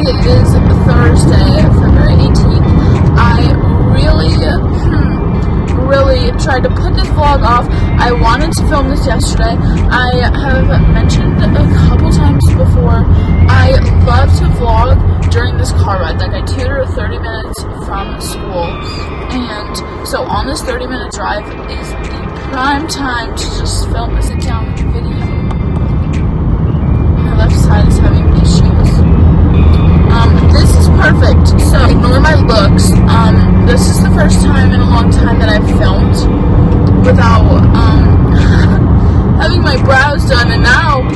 It is Thursday, February 18th. I really tried to put this vlog off. I wanted to film this yesterday. I have mentioned a couple times before, I love to vlog during this car ride. Like, I tutor 30 minutes from school, and so on this 30-minute drive is the prime time to just film a sit-down video. My left side is having issues. This is perfect, so ignore my looks. This is the first time in a long time that I've filmed without having my brows done, and now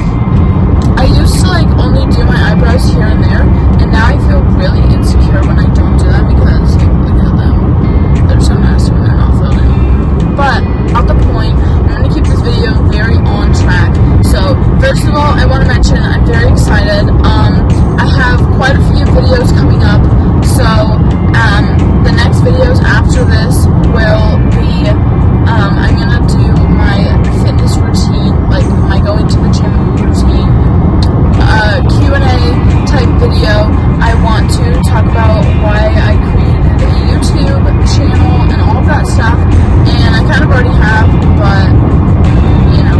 I used to like only do my eyebrows here and there, and now I feel really insecure when I don't do that because like, look at them, they're so nasty when they're not filled in. But at the point, I'm going to keep this video very on track. So first of all, I want to mention I'm very excited. I have quite a few videos coming up, so the next videos after this will be I'm gonna do my fitness routine, like my going to the gym routine, Q&A type video. I want to talk about why I created a YouTube channel and all of that stuff, and I kind of already have, but you know.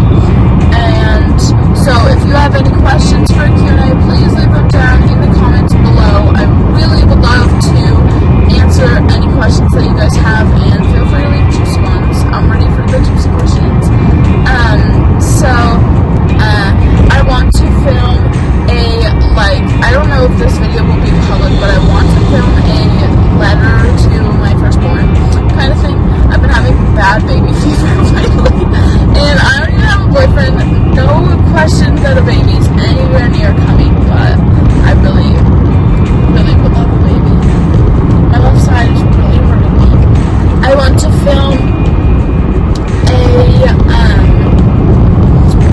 And so if you have any questions for Q&A, please leave them down in the comments below. I really would love to answer any questions that you guys have, and feel free to leave juicy ones. I'm ready for the juicy questions. I want to film I don't know if this video will be public, but I want to film a letter to my firstborn kind of thing. I've been having bad baby fever lately, and I don't even have a boyfriend. No question that a baby's anywhere near coming, but I really would love a baby. My left side is really hurting me. I want to film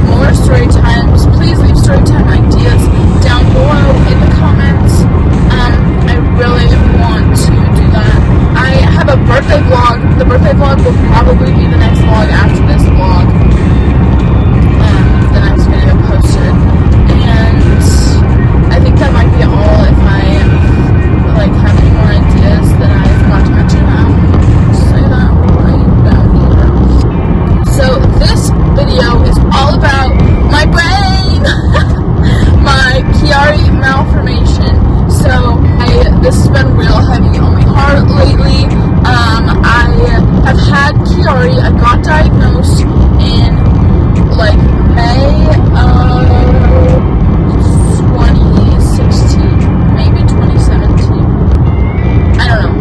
more story times. Please leave story time ideas down below in the comments. I really want to do that. I have a birthday vlog. The birthday vlog will probably be the next vlog after this vlog. The next video posted. And I think that might be all. If I have any more ideas that I forgot to mention, I'll say that right down here. So this video is all about my brain. My Chiari malformation. So this has been real heavy on my heart lately. I have had Chiari. I got diagnosed in May of 2016, maybe 2017. I don't know.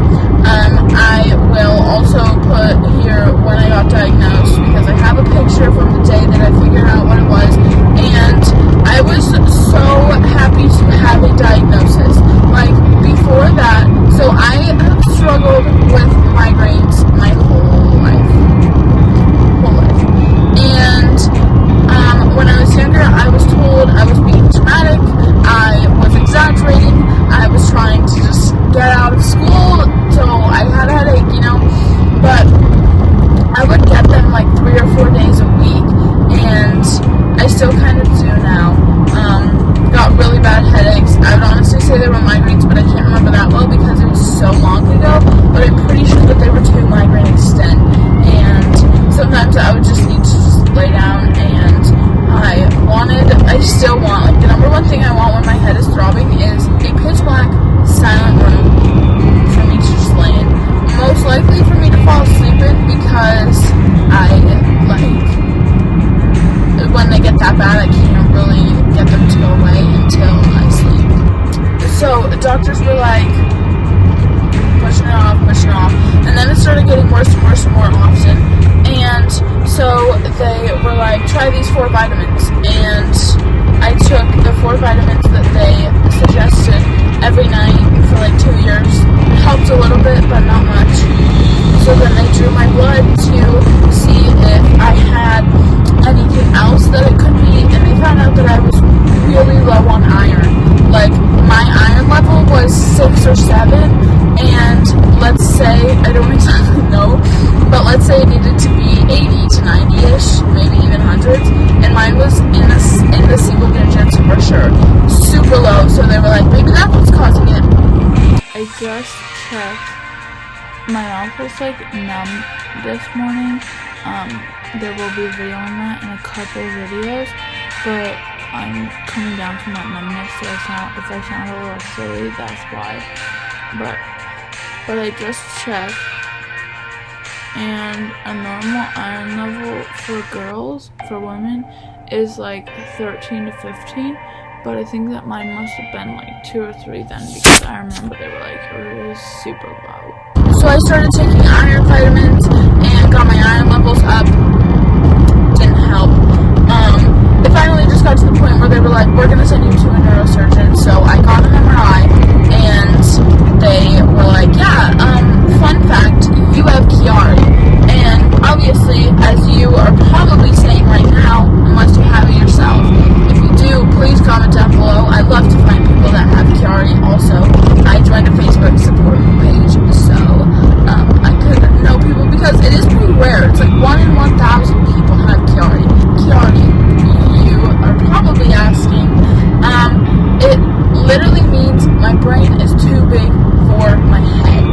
I will also put here when I got diagnosed, because I have a picture from the day that I figured out what it was, and I was so happy to have a diagnosis. Before that, so I have struggled with migraines my whole life. And when I was younger, I was told I was being dramatic, I was exaggerating, I was trying to just get out of school, so I had a headache, but I would get them 3 or 4 days a week, and I still kind of do now. Got really bad headaches. I would honestly say they were migraines, but I can't remember that well because it was so long ago, but I'm pretty sure that they were to migraine extent, and sometimes I would just need to just lay down, and I still want, the number one thing I want when my head is throbbing is a pitch black, silent room for me to just lay in. Most likely for me to fall asleep in, because when they get that bad, I can't really get them to go away until I sleep. So the doctors were pushing it off, and then it started getting worse and worse and more often, and so they were try these 4 vitamins, and I took the 4 vitamins that they suggested every night for 2 years. It helped a little bit, but not much. So then they drew my blood to see if I had anything else that it could be, and they found out that I was really low on iron. My iron level was 6 or 7, and let's say, I don't exactly know, but let's say it needed to be 80 to 90-ish, maybe even hundreds, and mine was in the single digits for sure. Super low, so they were like, maybe that's what's causing it. I just checked. My mouth was like numb this morning. There will be a video on that in a couple videos, but I'm coming down from that numbness, so if I sound a little silly, that's why. But I just checked, and a normal iron level for girls, for women, is like 13 to 15, but I think that mine must have been like 2 or 3 then, because I remember they were like, it was super low. So I started taking iron vitamins and got my iron levels up. Didn't help. It finally just got to the point where they were like, we're going to send you to a neurosurgeon. So I got an MRI, and they were like, yeah, fun fact, you have Chiari. And obviously, as you are probably saying right now, unless you have it yourself, if you do, please comment down below. I love to find people that have Chiari. Also, I joined a Facebook support page, so I could know people, because it is pretty rare. It's like 1 in 1,000 people have Chiari. Chiari, you are probably asking. It literally means my brain is too big for my head.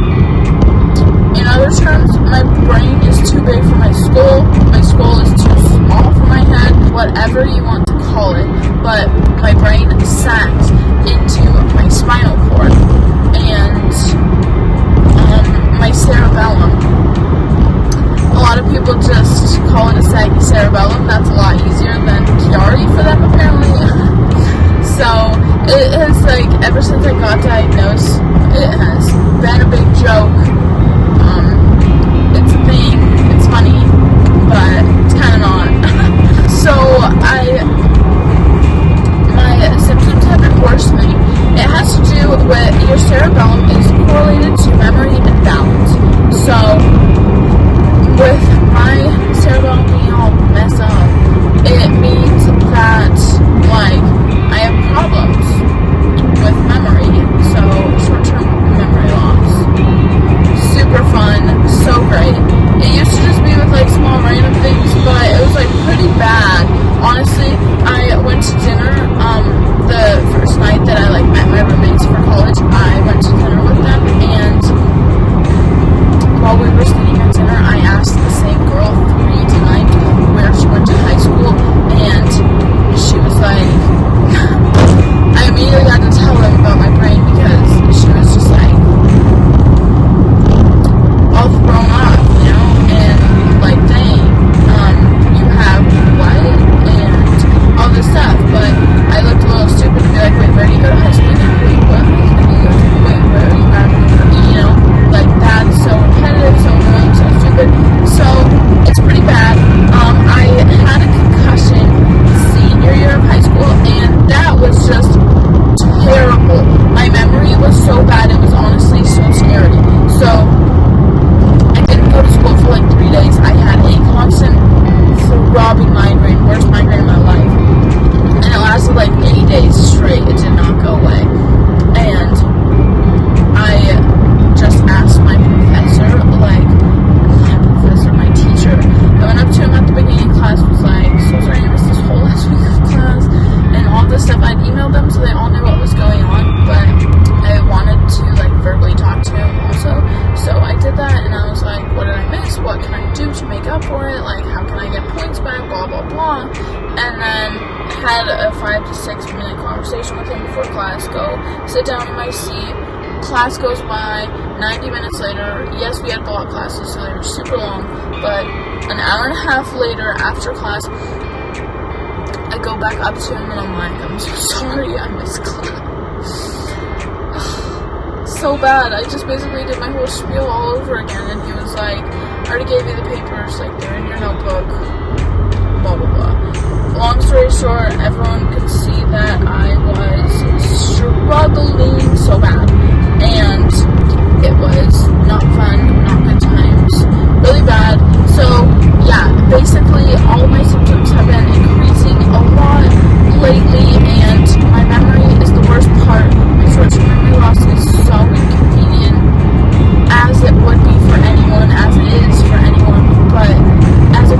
In other terms, my brain is too big for my skull. My skull is too small for my head. Whatever you want to call it, but my brain sags into my spinal cord and my cerebellum. A lot of people just call it a saggy cerebellum. That's a lot easier than Chiari for them, apparently. So it is like, ever since I got diagnosed, it has been a big joke. It's a thing. It's funny, but it's kind of not. So my symptoms have been worsening. It has to do with your cerebellum is correlated to memory and balance. So with my cerebellum being all messed up, it means that like I have problems with memory. So short-term memory loss. Super fun, so great. It used to just be with like small random things, but it was like pretty bad. Honestly, I went to dinner the first night that I like met my roommates for college. I went to dinner with them, and while we were sitting at dinner, I asked the same girl 3 times where she went to high school, and she was like, I immediately had to tell them about my brain, because she was just like, all grown up, you know, and like, dang, you have what, and all this stuff. But I looked a little stupid to be like, wait, where do you go to high school again? Wait, what? Wait, where are you at? You know, like, that's so repetitive, so annoying, so stupid. So it's pretty bad. I had a concussion senior year of high school, and that was just terrible. My memory was so bad, it was honestly so scary. So I didn't go to school for like 3 days. I had a constant throbbing migraine, worst migraine in my life, and it lasted like 8 days straight. It did not go away. And I just asked my professor, my teacher, I went up to him at the beginning of class, was like, so sorry I missed this whole last week of class, and all this stuff. I'd emailed them so they all knew what was going on, but I wanted to like verbally talk to him also, so I did that, and I was like, what did I miss? What can I do to make up for it? Like, how can I get points back? Blah, blah, blah. And then had a 5 to 6 minute conversation with him before class. Go sit down in my seat. Class goes by. 90 minutes later, yes, we had block classes, so they were super long, but an hour and a half later, after class, I go back up to him and I'm like, I'm so sorry I missed class. So bad. I just basically did my whole spiel all over again, and he was like, I already gave you the papers, like, they're in your notebook, blah, blah, blah. Long story short, everyone could see that I was struggling so bad, and it was not fun, not good times, really bad. So yeah, basically all of my symptoms have been increasing a lot lately, and my memory is the worst part. My short-term memory loss is so inconvenient, as it would be for anyone, as it is for anyone, but as a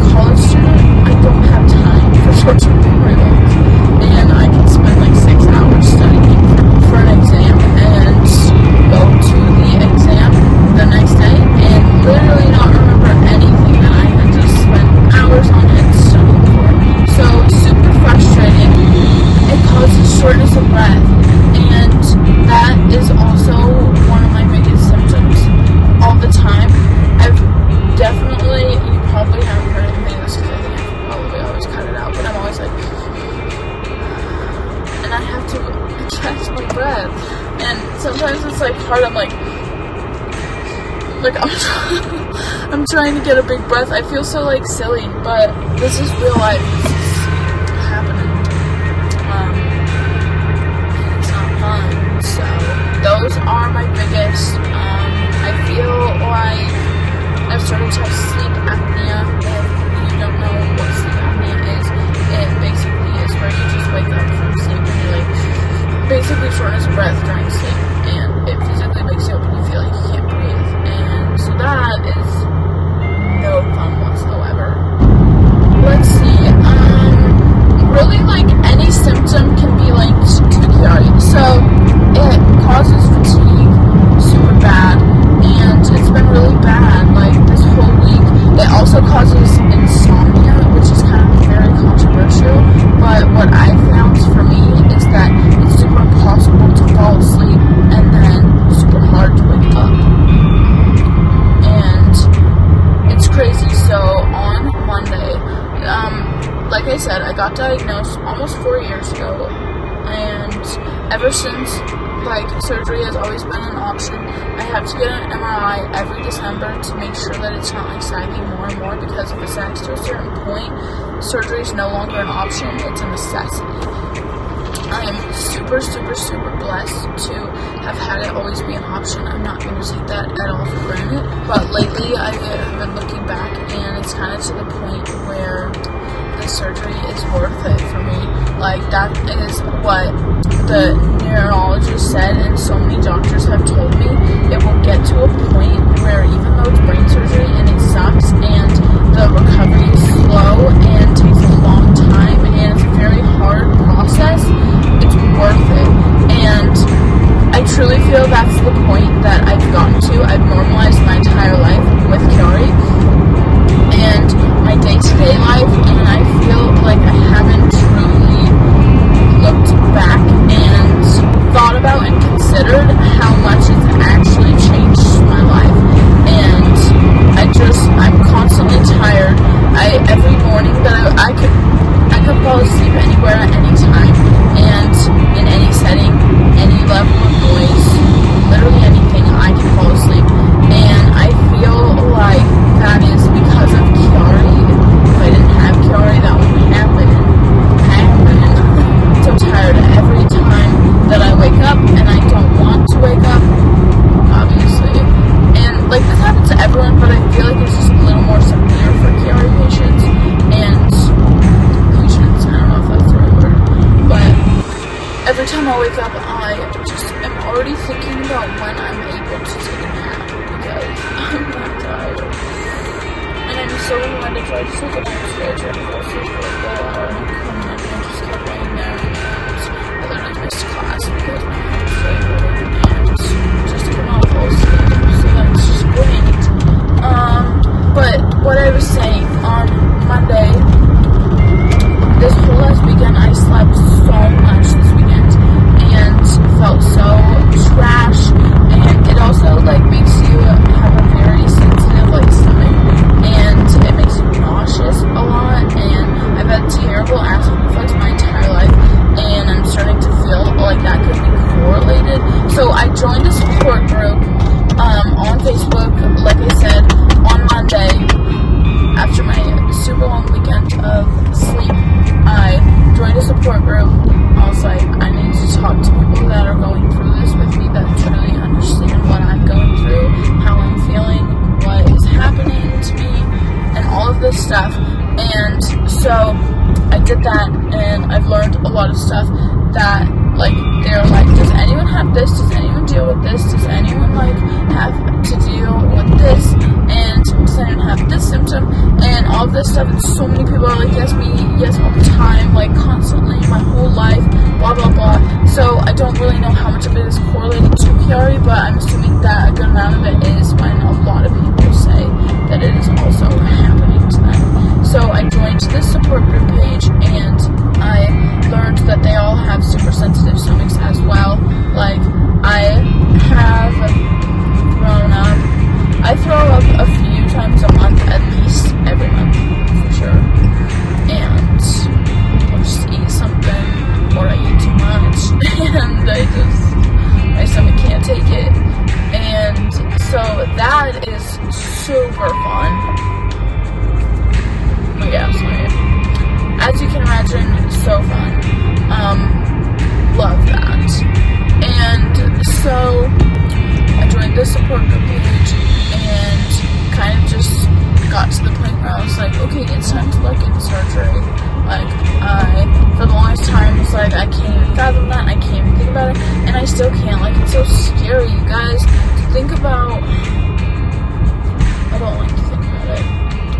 Like, I'm trying to get a big breath. I feel so, like, silly, but this is real life. This is happening. It's not fun. So, those are my biggest. I feel like I've started to have sleep apnea. If you don't know what sleep apnea is, it basically is where you just wake up from sleep and you're like, basically shortness of breath during sleep, and it physically wakes you up and you feel like you can't breathe, and so that is no fun whatsoever. Let's see, really, like, any symptom can be linked to Chiari. So it causes fatigue super bad, and it's been really bad, like, this whole week. It also causes insomnia, which is kind of very controversial, but what I found for me is that it's super impossible to fall asleep and then super hard to wake up. And it's crazy. So on Monday, like I said, I got diagnosed almost 4 years ago, and ever since, like, surgery has always been an option. I have to get an MRI every December to make sure that it's not, like, sagging more and more, because if it sags to a certain point, surgery is no longer an option, it's a necessity. I am super, super, super blessed to have had it always be an option. I'm not going to take that at all for granted, but lately I have been looking back, and it's kind of to the point where the surgery is worth it for me. Like, that is what the neurologist said, and so many doctors have told me. It will get to a point where, even though it's brain surgery and it sucks, and the recovery is slow and takes a long time, and it's a very hard process, it's worth it. And I truly feel that's the point that I've gotten to. I've normalized my entire life with Chiari and my day-to-day life, and I feel like I haven't truly looked back and thought about and considered how much it's actually changed my life. And I'm constantly tired. Every morning that I could fall asleep anywhere at any time, and in any setting, any level of noise, literally anything, I can fall asleep. And I feel like that is because of Chiari. If I didn't have Chiari, that wouldn't happen. I'm so tired every time that I wake up, and I don't want to wake up, obviously. And, like, this happens to everyone, but I feel like it's just a little more severe for Chiari patients. And patients, I don't know if that's the right word, but every time I wake up, I just am already thinking about when I'm able to take a nap, because I'm not tired. And I'm so reminded to just take a nap today, try to fall asleep for a full hour, and I just kept laying there, and I literally missed class because my head was failing, and just could not fall asleep, so that's just great. But what I was saying, on Monday, this whole last weekend, I slept so much this weekend, and felt so trash, and it also, like, makes you have a very sensitive, like, stomach, and it makes you nauseous a lot, and I've had terrible acid reflux my entire life, and I'm starting to feel like that could be correlated. So I joined a support group on Facebook, like I said, on Monday, after my super long weekend of sleep. I joined a support group. I was like, I need to talk to people that are going through this with me, that truly understand what I'm going through, how I'm feeling, what is happening to me, and all of this stuff. And so I did that, and I've learned a lot of stuff that, like, they're like, does anyone have this? Does anyone deal with this? Does anyone, like, have to deal with this? And does anyone have this symptom? And all of this stuff. And so many people are like, yes, me, yes, all the time, like, constantly, my whole life, blah, blah, blah. So I don't really know how much of it is correlated to Chiari, but I'm assuming that a good amount of it is, when a lot of people say that it is also happening to them. So I joined this support group page, and I learned that they all have super sensitive stomachs as well. Like, I have thrown up. I throw up a few times a month, at least every month, for sure. And I'll just eat something, or I eat too much, and my stomach can't take it. And so that is super fun. We gaslight. As you can imagine, so fun. Love that. And so I joined the support group page and kind of just got to the point where I was like, okay, it's time to look into surgery. Like, for the longest time, it's like, I can't even fathom that, I can't even think about it, and I still can't. Like, it's so scary, you guys, to think about. I don't like to think about it.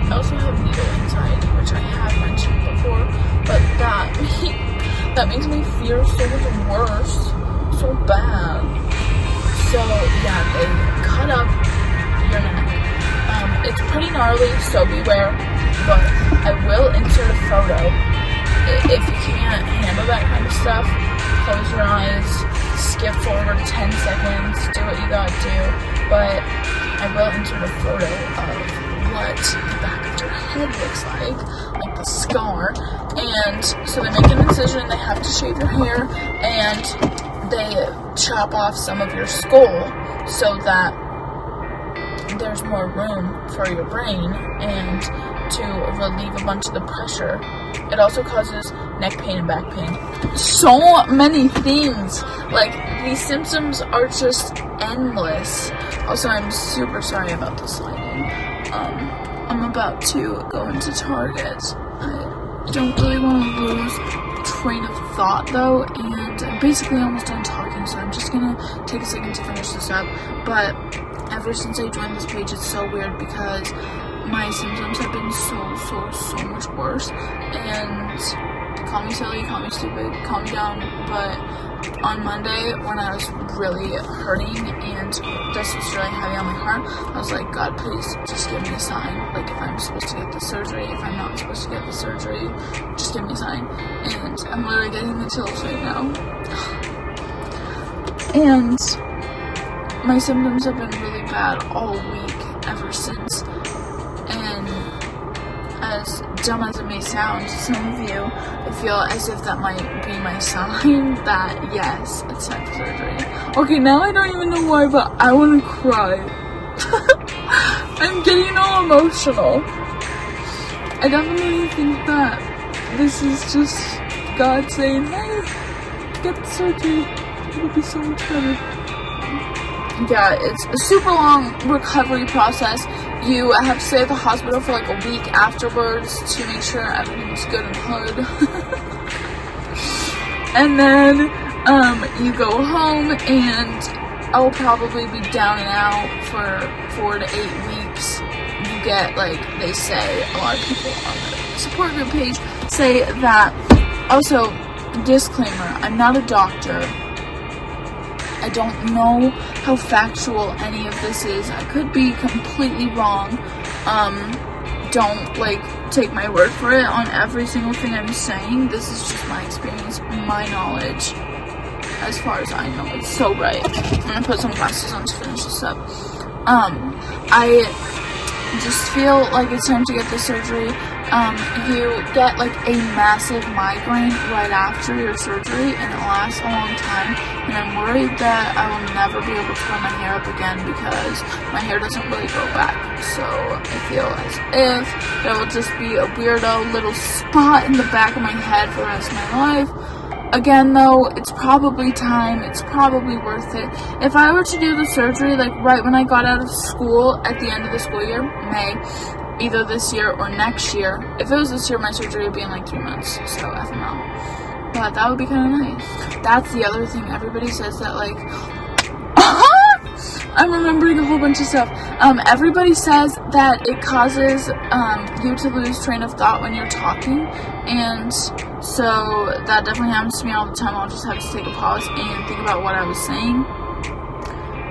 I also have needle anxiety, which I have mentioned before, but that makes me fear so much worse, so bad. So, yeah, they cut up your neck. It's pretty gnarly, so beware, but I will insert a photo. If you can't handle that kind of stuff, close your eyes, skip forward 10 seconds, do what you gotta do, but I will insert a photo of what the back of your head looks like the scar, and so they make an incision, they have to shave your hair, and they chop off some of your skull so that there's more room for your brain and to relieve a bunch of the pressure. It also causes neck pain and back pain. So many things. Like, these symptoms are just endless. Also, I'm super sorry about this lighting. I'm about to go into Target. I don't really want to lose train of thought though, and I'm basically almost done talking, so I'm just gonna take a second to finish this up. But ever since I joined this page, it's so weird because my symptoms have been so much worse, and call me silly, call me stupid, calm me down, but on Monday when I was really hurting and this was really heavy on my heart, I was like, God, please just give me a sign, like if I'm supposed to get the surgery, if I'm not supposed to get the surgery, just give me a sign. And I'm literally getting the chills right now. And my symptoms have been really bad all week ever since, and as dumb as it may sound to some of you, I feel as if that might be my sign that yes, it's time for surgery. Okay, now I don't even know why, but I want to cry. I'm getting all emotional. I definitely think that this is just God saying, hey, get the surgery, it'll be so much better. Yeah, it's a super long recovery process. You have to stay at the hospital for like a week afterwards to make sure everything's good in the hood. And then you go home, and I'll probably be down and out for 4 to 8 weeks. You get, like, they say, a lot of people on the support group page say that. Also, disclaimer, I'm not a doctor. I don't know how factual any of this is. I could be completely wrong. Don't, like, take my word for it on every single thing I'm saying. This is just my experience, my knowledge, as far as I know. It's so right. I'm gonna put some glasses on to finish this up. I just feel like it's time to get the surgery. You get, like, a massive migraine right after your surgery, and it lasts a long time, and I'm worried that I will never be able to put my hair up again because my hair doesn't really grow back. So I feel as if there will just be a weirdo little spot in the back of my head for the rest of my life. Again, though, it's probably time, it's probably worth it. If I were to do the surgery, like, right when I got out of school, at the end of the school year, May, either this year or next year, if it was this year, my surgery would be in, like, 3 months, so FML. But that would be kind of nice. That's the other thing, everybody says that, like, I'm remembering a whole bunch of stuff. Everybody says that it causes you to lose train of thought when you're talking, and so that definitely happens to me all the time. I'll just have to take a pause and think about what I was saying.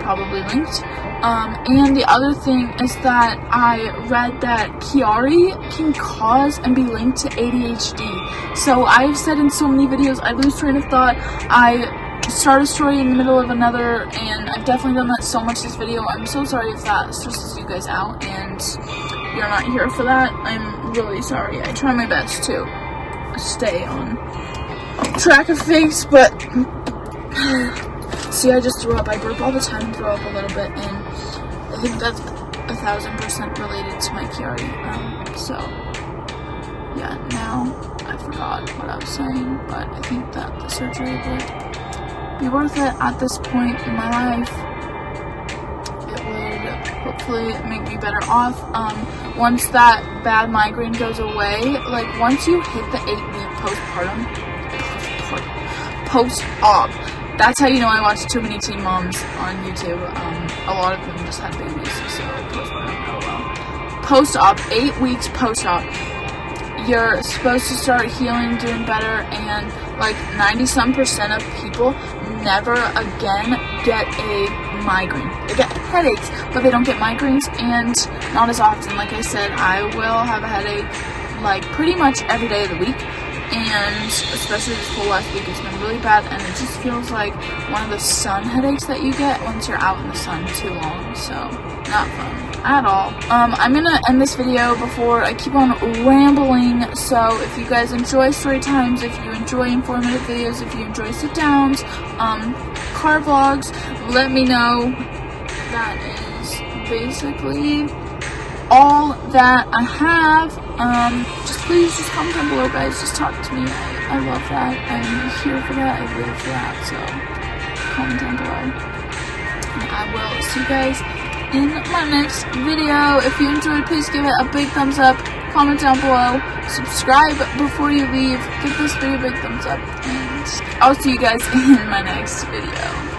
Probably linked. And the other thing is that I read that Chiari can cause and be linked to ADHD. So I've said in so many videos, I lose train of thought, I start a story in the middle of another, and I've definitely done that so much this video. I'm so sorry if that stresses you guys out and you're not here for that. I'm really sorry. I try my best to stay on track of things, but see, I just threw up. I burp all the time and throw up a little bit, and I think that's 1000% related to my Chiari. So yeah, now I forgot what I was saying, but I think that the surgery would be worth it at this point in my life. It would hopefully make me better off. Once that bad migraine goes away, like once you hit the 8-week post-op, that's how you know I watch too many teen moms on YouTube. A lot of them just had babies, so postpartum, oh well. Post-op, 8 weeks post-op, you're supposed to start healing, doing better, and like 90-some% of people never again get a migraine. They get headaches, but they don't get migraines, and not as often. Like I said, I will have a headache like pretty much every day of the week, and especially this whole last week it's been really bad, and it just feels like one of the sun headaches that you get once you're out in the sun too long, so not fun at all. I'm gonna end this video before I keep on rambling. So if you guys enjoy story times, if you enjoy informative videos, if you enjoy sit downs, car vlogs, let me know. That is basically all that I have. Please just comment down below, guys. Just talk to me. I love that. I'm here for that. I live for that. So comment down below, and I will see you guys in my next video. If you enjoyed, please give it a big thumbs up, comment down below, subscribe before you leave, give this video a big thumbs up, and I'll see you guys in my next video.